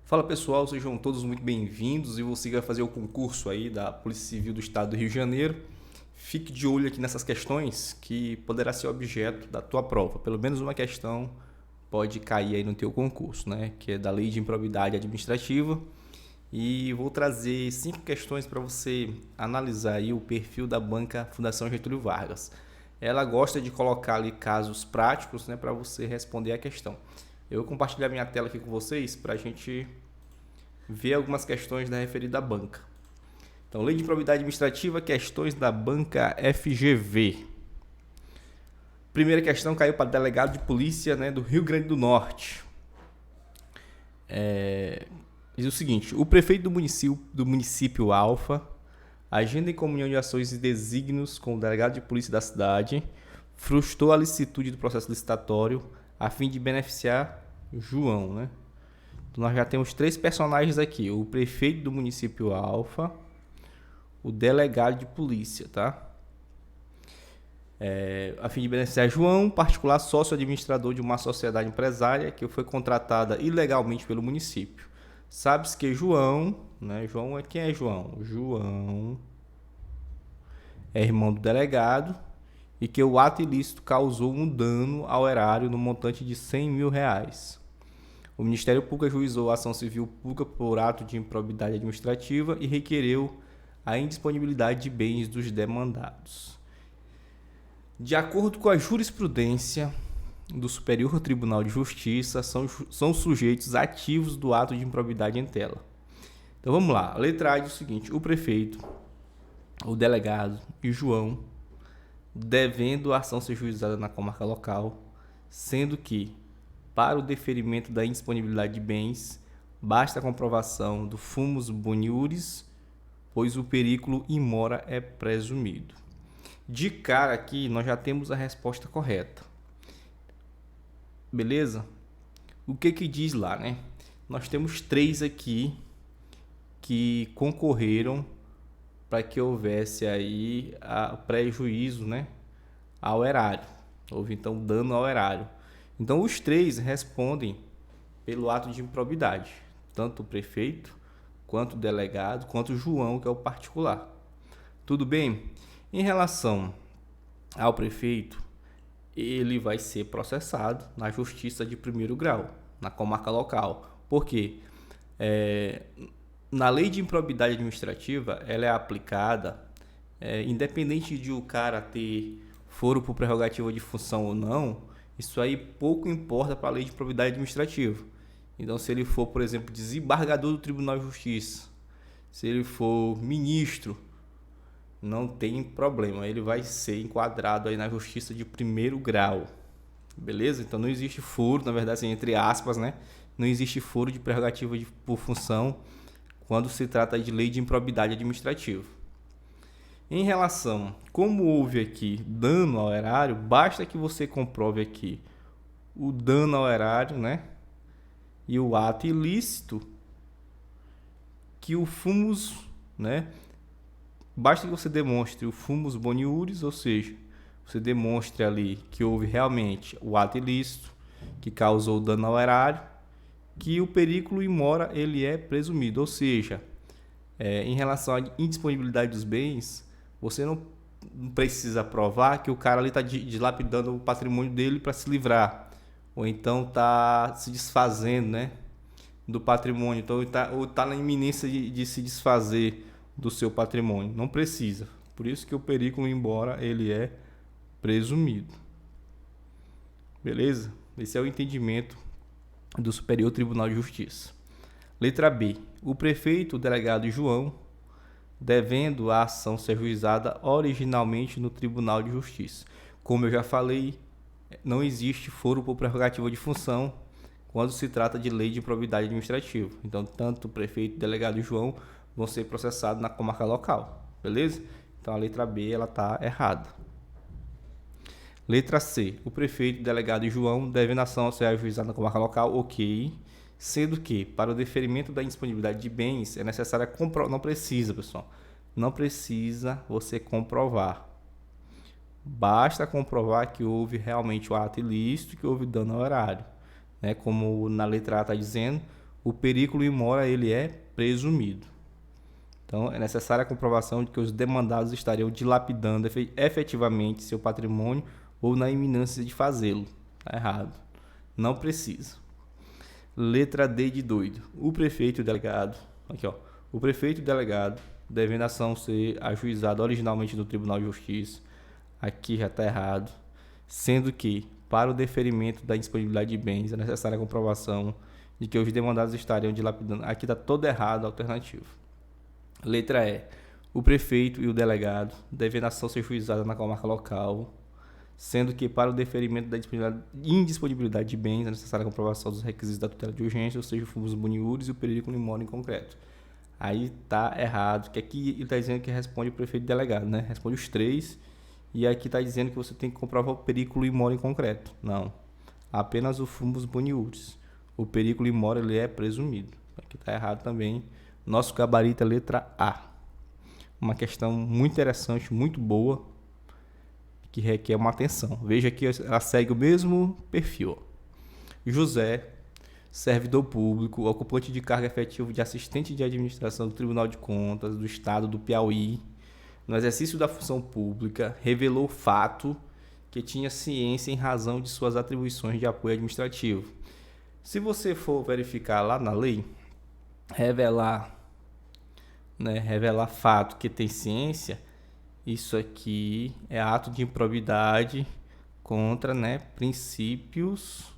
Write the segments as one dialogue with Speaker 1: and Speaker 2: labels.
Speaker 1: Fala pessoal, sejam todos muito bem-vindos e você que vai fazer o concurso aí da Polícia Civil do Estado do Rio de Janeiro. Fique de olho aqui nessas questões que poderá ser objeto da tua prova. Pelo menos uma questão pode cair aí no teu concurso, né? Que é da Lei de Improbidade Administrativa. E vou trazer 5 questões para você analisar aí o perfil da banca Fundação Getúlio Vargas. Ela gosta de colocar ali casos práticos, né, para você responder a questão. Eu vou compartilhar minha tela aqui com vocês para a gente ver algumas questões da referida banca. Então, Lei de Improbidade Administrativa, questões da banca FGV. Primeira questão caiu para delegado de polícia, né, do Rio Grande do Norte. Diz o seguinte: o prefeito do município Alfa agenda em comunhão de ações e desígnios com o delegado de polícia da cidade, frustrou a licitude do processo licitatório a fim de beneficiar João, né? Então nós já temos 3 personagens aqui: o prefeito do município Alfa, o delegado de polícia, tá? A fim de beneficiar João, particular sócio administrador de uma sociedade empresária que foi contratada ilegalmente pelo município. Sabe-se que João, né? Quem é João? João é irmão do delegado e que o ato ilícito causou um dano ao erário no montante de R$100 mil. O Ministério Público ajuizou a ação civil pública por ato de improbidade administrativa e requereu a indisponibilidade de bens dos demandados. De acordo com a jurisprudência do Superior Tribunal de Justiça, são sujeitos ativos do ato de improbidade em tela. Então vamos lá. A letra A diz o seguinte: o prefeito, o delegado e João devendo a ação ser juizada na comarca local, sendo que, para o deferimento da indisponibilidade de bens, basta a comprovação do fumus boniuris, pois o periculo in mora é presumido. De cara aqui, nós já temos a resposta correta. Beleza? O que diz lá, né? Nós temos 3 aqui que concorreram para que houvesse aí prejuízo, né, ao erário. Houve então dano ao erário. Então os 3 respondem pelo ato de improbidade, tanto o prefeito, quanto o delegado, quanto o João, que é o particular. Tudo bem? Em relação ao prefeito, ele vai ser processado na justiça de primeiro grau, na comarca local. Por quê? Na lei de improbidade administrativa, ela é aplicada independente de o cara ter foro por prerrogativa de função ou não. Isso aí pouco importa para a lei de improbidade administrativa. Então, se ele for, por exemplo, desembargador do Tribunal de Justiça, se ele for ministro, não tem problema, ele vai ser enquadrado aí na justiça de primeiro grau. Beleza? Então não existe foro, na verdade, assim, entre aspas, né? Não existe foro de prerrogativa por função quando se trata de lei de improbidade administrativa. Em relação, como houve aqui dano ao erário, basta que você comprove aqui o dano ao erário, né? E o ato ilícito, que o fumus, né? Basta que você demonstre o fumus boniuris, ou seja, você demonstre ali que houve realmente o ato ilícito que causou dano ao erário, que o periculo in mora ele é presumido, ou seja, em relação à indisponibilidade dos bens, você não precisa provar que o cara ali está dilapidando o patrimônio dele para se livrar, ou então está se desfazendo, né, do patrimônio, então está na iminência de se desfazer do seu patrimônio. Não precisa. Por isso que o periculo in mora ele é presumido. Beleza? Esse é o entendimento do Superior Tribunal de Justiça. Letra B. O prefeito, o delegado João, devendo a ação ser juizada originalmente no Tribunal de Justiça. Como eu já falei, não existe foro por prerrogativa de função quando se trata de lei de improbidade administrativa. Então, tanto o prefeito e o delegado João vão ser processados na comarca local. Beleza? Então, a letra B ela está errada. Letra C. O prefeito, delegado e João devem a ação ser ajuizada na comarca local, ok. Sendo que, para o deferimento da indisponibilidade de bens, é necessário comprovar. Não precisa, pessoal. Não precisa você comprovar. Basta comprovar que houve realmente o ato ilícito, que houve dano ao erário. Como na letra A está dizendo, o periculo in mora ele é presumido. Então, é necessária a comprovação de que os demandados estariam dilapidando efetivamente seu patrimônio ou na iminência de fazê-lo. Está errado. Não precisa. Letra D de doido. O prefeito e o delegado. Aqui, ó. O prefeito e o delegado, devendo a ação ser ajuizada originalmente no Tribunal de Justiça. Aqui já está errado. Sendo que, para o deferimento da indisponibilidade de bens, é necessária a comprovação de que os demandados estariam dilapidando. Aqui está todo errado a alternativa. Letra E. O prefeito e o delegado devem a ação ser juizada na comarca local, sendo que para o deferimento da indisponibilidade de bens é necessária a comprovação dos requisitos da tutela de urgência, ou seja, o fumus boniuris e o periculum in mora em concreto. Aí está errado, que aqui ele está dizendo que responde o prefeito e delegado, né? Responde os três, e aqui está dizendo que você tem que comprovar o periculum in mora em concreto. Não, apenas o fumus boniuris. O periculum in mora ele é presumido. Aqui está errado também. Nosso gabarito é letra A. Uma questão muito interessante, muito boa, que requer uma atenção. Veja que ela segue o mesmo perfil. José, servidor público, ocupante de cargo efetivo de assistente de administração do Tribunal de Contas do Estado do Piauí, no exercício da função pública, revelou o fato que tinha ciência em razão de suas atribuições de apoio administrativo. Se você for verificar lá na lei, revelar fato que tem ciência, isso aqui é ato de improbidade contra, princípios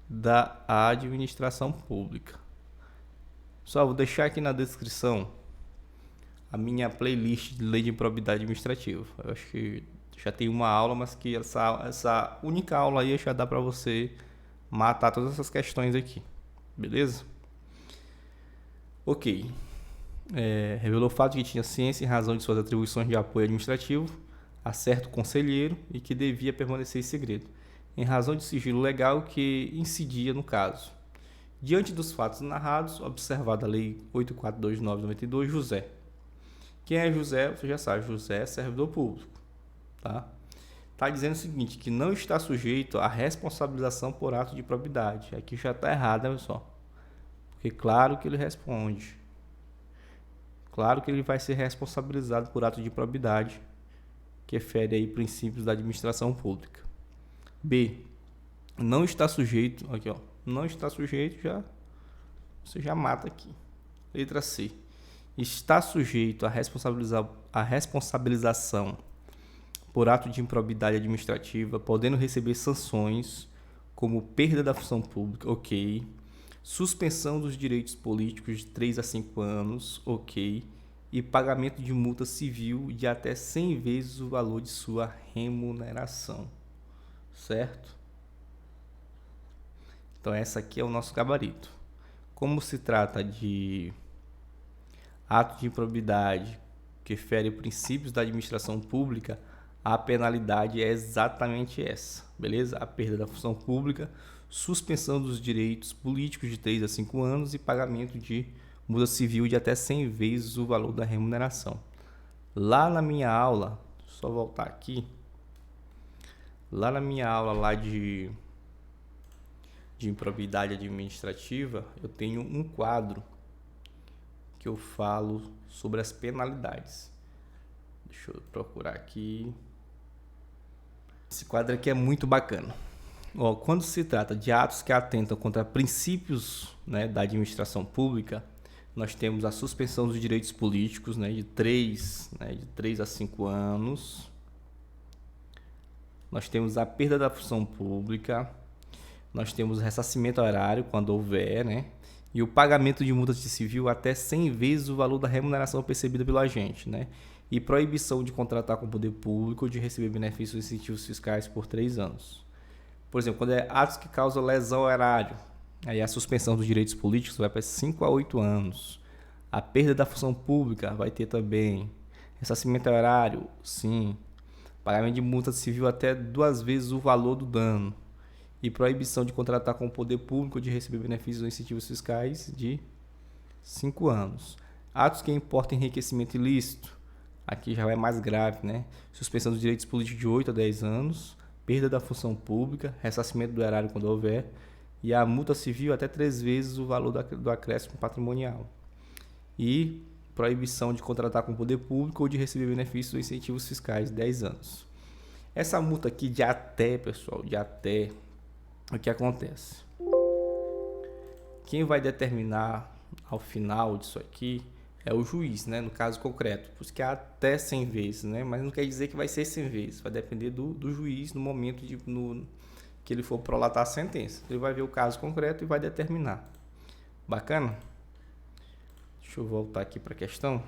Speaker 1: da administração pública. Só vou deixar aqui na descrição a minha playlist de lei de improbidade administrativa. Eu acho que já tem uma aula, mas que essa única aula aí já dá para você matar todas essas questões aqui. Beleza? Ok. Revelou o fato de que tinha ciência em razão de suas atribuições de apoio administrativo a certo conselheiro e que devia permanecer em segredo, em razão de sigilo legal que incidia no caso. Diante dos fatos narrados, observada a Lei 8.429/92, José. Quem é José? Você já sabe, José é servidor público. Tá? Está dizendo o seguinte, que não está sujeito à responsabilização por ato de improbidade. Aqui já está errado, né, pessoal? Porque claro que ele responde. Claro que ele vai ser responsabilizado por ato de improbidade, que fere aí princípios da administração pública. B. Não está sujeito, aqui ó, não está sujeito, você já mata aqui. Letra C. Está sujeito à responsabilização por ato de improbidade administrativa, podendo receber sanções como perda da função pública, ok. Suspensão dos direitos políticos de 3 a 5 anos, ok. E pagamento de multa civil de até 100 vezes o valor de sua remuneração, certo? Então, essa aqui é o nosso gabarito. Como se trata de ato de improbidade que fere princípios da administração pública, a penalidade é exatamente essa, beleza? A perda da função pública, suspensão dos direitos políticos de 3 a 5 anos e pagamento de multa civil de até 100 vezes o valor da remuneração. Lá na minha aula, só voltar aqui, lá na minha aula lá de improbidade administrativa, eu tenho um quadro que eu falo sobre as penalidades. Deixa eu procurar aqui. Esse quadro aqui é muito bacana. Quando se trata de atos que atentam contra princípios, da administração pública, nós temos a suspensão dos direitos políticos, de 3 a 5 anos. Nós temos a perda da função pública. Nós temos o ressarcimento horário, quando houver, e o pagamento de multa civil até 100 vezes o valor da remuneração percebida pelo agente, e proibição de contratar com o poder público ou de receber benefícios ou incentivos fiscais por 3 anos. Por exemplo, quando é atos que causam lesão ao erário, aí a suspensão dos direitos políticos vai para 5 a 8 anos. A perda da função pública vai ter também. Ressarcimento horário, sim. Pagamento de multa civil até 2 vezes o valor do dano. E proibição de contratar com o poder público ou de receber benefícios ou incentivos fiscais de 5 anos. Atos que importam enriquecimento ilícito, aqui já é mais grave, Suspensão dos direitos políticos de 8 a 10 anos. perda da função pública, ressarcimento do erário quando houver, e a multa civil até 3 vezes o valor do acréscimo patrimonial. E proibição de contratar com o poder público ou de receber benefícios ou incentivos fiscais, 10 anos. Essa multa aqui de até, pessoal, de até, o que acontece? Quem vai determinar ao final disso aqui é o juiz, né? No caso concreto, por isso que é até 100 vezes, né? Mas não quer dizer que vai ser 100 vezes, vai depender do juiz no momento que ele for prolatar a sentença. Ele vai ver o caso concreto e vai determinar. Bacana? Deixa eu voltar aqui para a questão.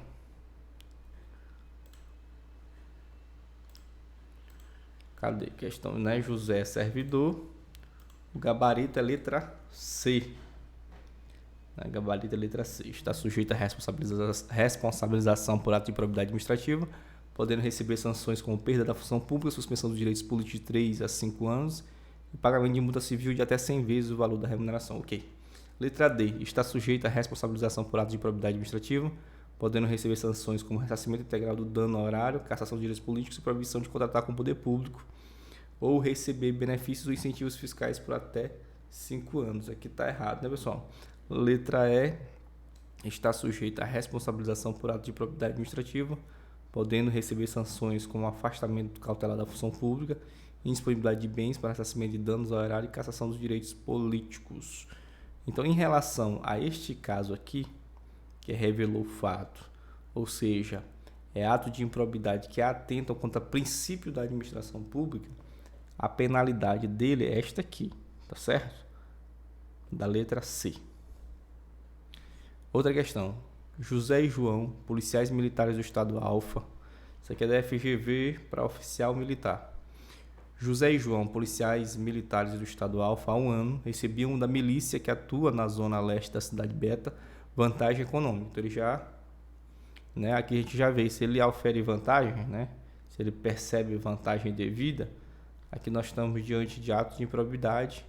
Speaker 1: Cadê? Questão, né? José é servidor. O gabarito é letra C. A gabarito é letra C. Está sujeito a responsabilização por ato de improbidade administrativa, podendo receber sanções como perda da função pública, suspensão dos direitos políticos de 3 a 5 anos e pagamento de multa civil de até 100 vezes o valor da remuneração. Ok. Letra D. Está sujeito a responsabilização por ato de improbidade administrativa, podendo receber sanções como ressarcimento integral do dano ao horário, cassação de direitos políticos e proibição de contratar com o poder público ou receber benefícios ou incentivos fiscais por até 5 anos. Aqui está errado, né, pessoal? Letra E. Está sujeito à responsabilização por ato de improbidade administrativa, podendo receber sanções como afastamento cautelar da função pública, indisponibilidade de bens para ressarcimento de danos ao erário e cassação dos direitos políticos. Então, em relação a este caso aqui, que revelou o fato, ou seja, é ato de improbidade que atenta contra o princípio da administração pública, a penalidade dele é esta aqui, tá certo? Da letra C. Outra questão. José e João, policiais militares do estado Alfa. Isso aqui é da FGV para oficial militar. José e João, policiais militares do estado Alfa, há 1 ano, recebiam da milícia que atua na zona leste da cidade Beta vantagem econômica. Então, ele já, né, aqui a gente já vê se ele aufere vantagem, né, se ele percebe vantagem devida. Aqui nós estamos diante de atos de improbidade.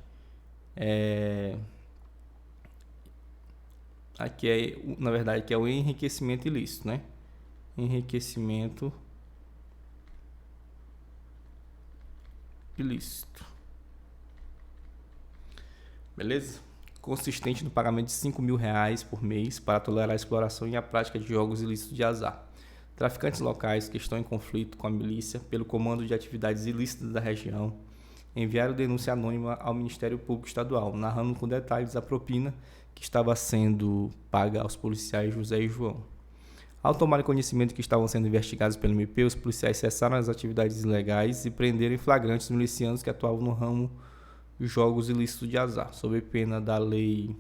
Speaker 1: Aqui é, na verdade, que é o enriquecimento ilícito, né? Enriquecimento ilícito. Beleza? Consistente no pagamento de R$5.000 por mês para tolerar a exploração e a prática de jogos ilícitos de azar. Traficantes locais que estão em conflito com a milícia pelo comando de atividades ilícitas da região enviaram denúncia anônima ao Ministério Público Estadual, narrando com detalhes a propina que estava sendo paga aos policiais José e João. Ao tomarem conhecimento que estavam sendo investigados pelo MP, os policiais cessaram as atividades ilegais e prenderam em flagrante os milicianos que atuavam no ramo de jogos ilícitos de azar, sob pena da lei,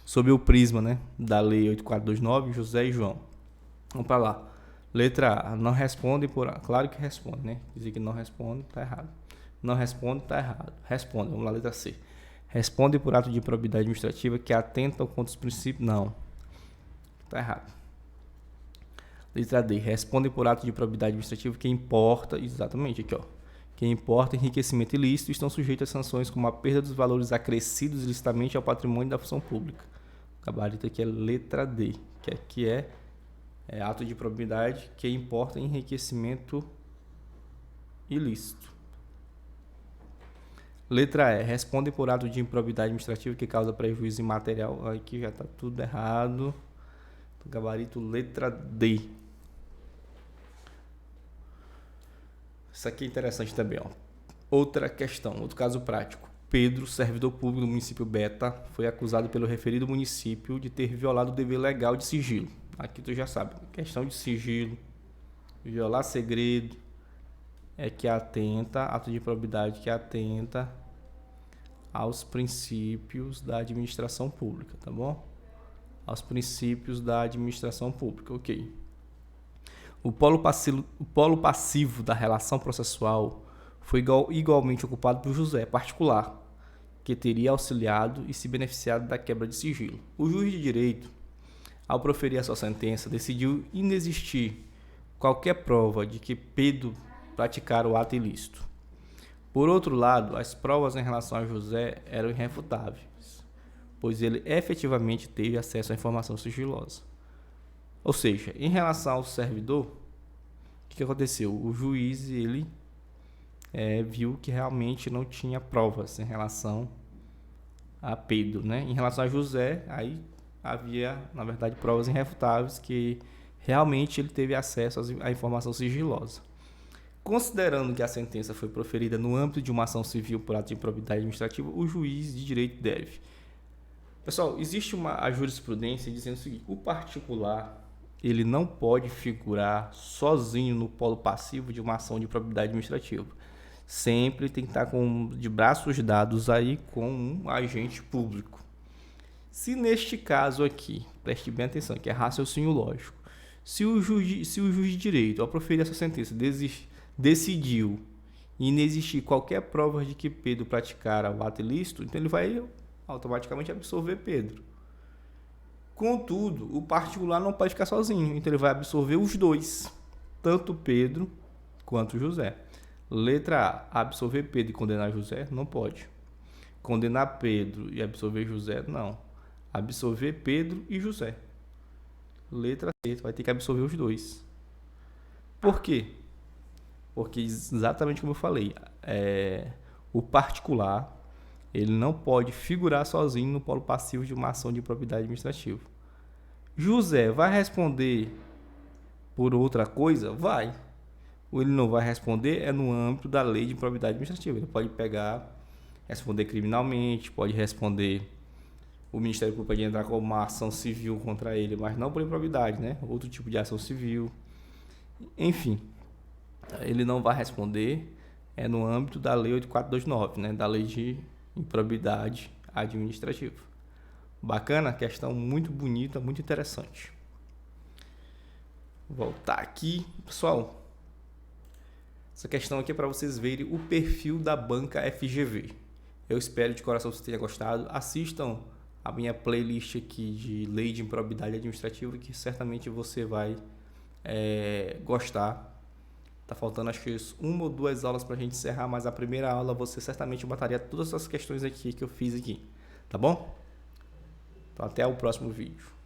Speaker 1: sob o prisma, né, da lei 8429, José e João. Vamos para lá. Letra A, não responde por... Claro que responde, né? Dizer que não responde, tá errado. Não responde, tá errado. Responde, vamos lá, letra C. Responde por ato de improbidade administrativa que atenta contra os princípios... Não, tá errado. Letra D, responde por ato de improbidade administrativa que importa... Exatamente, aqui, ó. Que importa enriquecimento ilícito e estão sujeitos a sanções como a perda dos valores acrescidos ilicitamente ao patrimônio da função pública. O gabarito aqui é letra D, que aqui é ato de improbidade que importa enriquecimento ilícito. Letra E. Responde por ato de improbidade administrativa que causa prejuízo imaterial. Aqui já está tudo errado. Gabarito letra D. Isso aqui é interessante também, ó. Outra questão, outro caso prático. Pedro, servidor público do município Beta, foi acusado pelo referido município de ter violado o dever legal de sigilo. Aqui tu já sabe, questão de sigilo, violar segredo, que atenta, ato de improbidade que atenta aos princípios da administração pública, tá bom? Aos princípios da administração pública, ok. O polo passivo da relação processual foi igualmente ocupado por José, particular, que teria auxiliado e se beneficiado da quebra de sigilo. O juiz de direito, ao proferir a sua sentença, decidiu inexistir qualquer prova de que Pedro praticara o ato ilícito. Por outro lado, as provas em relação a José eram irrefutáveis, pois ele efetivamente teve acesso à informação sigilosa. Ou seja, em relação ao servidor, o que aconteceu? O juiz ele viu que realmente não tinha provas em relação a Pedro, né? Em relação a José, aí havia, na verdade, provas irrefutáveis que realmente ele teve acesso à informação sigilosa. Considerando que a sentença foi proferida no âmbito de uma ação civil por ato de improbidade administrativa, o juiz de direito deve. Pessoal, existe a jurisprudência dizendo o seguinte: o particular ele não pode figurar sozinho no polo passivo de uma ação de improbidade administrativa. Sempre tem que estar de braços dados aí com um agente público. Se neste caso aqui, preste bem atenção, que é raciocínio lógico, se o juiz de direito, ao proferir essa sentença, decidiu inexistir qualquer prova de que Pedro praticara o ato ilícito, então ele vai automaticamente absorver Pedro. Contudo, o particular não pode ficar sozinho, então ele vai absorver os dois, tanto Pedro quanto José. Letra A, absorver Pedro e condenar José? Não pode. Condenar Pedro e absorver José? Não. Absorver Pedro e José. Letra C, vai ter que absorver os dois. Por quê? Porque exatamente como eu falei, o particular ele não pode figurar sozinho no polo passivo de uma ação de improbidade administrativa. José vai responder por outra coisa? Vai. Ou ele não vai responder no âmbito da lei de improbidade administrativa. Ele pode responder criminalmente, pode responder, o Ministério Público pode entrar com uma ação civil contra ele, mas não por improbidade, né? Outro tipo de ação civil. Enfim, ele não vai responder no âmbito da lei 8429, né? Da lei de improbidade administrativa. Bacana? Questão muito bonita, muito interessante. Vou voltar aqui. Pessoal, essa questão aqui é para vocês verem o perfil da banca FGV. Eu espero de coração que vocês tenham gostado. Assistam a minha playlist aqui de lei de improbidade administrativa, que certamente você vai gostar. Tá faltando acho que uma ou duas aulas para a gente encerrar, mas a primeira aula você certamente mataria todas essas questões aqui que eu fiz aqui. Tá bom? Então até o próximo vídeo.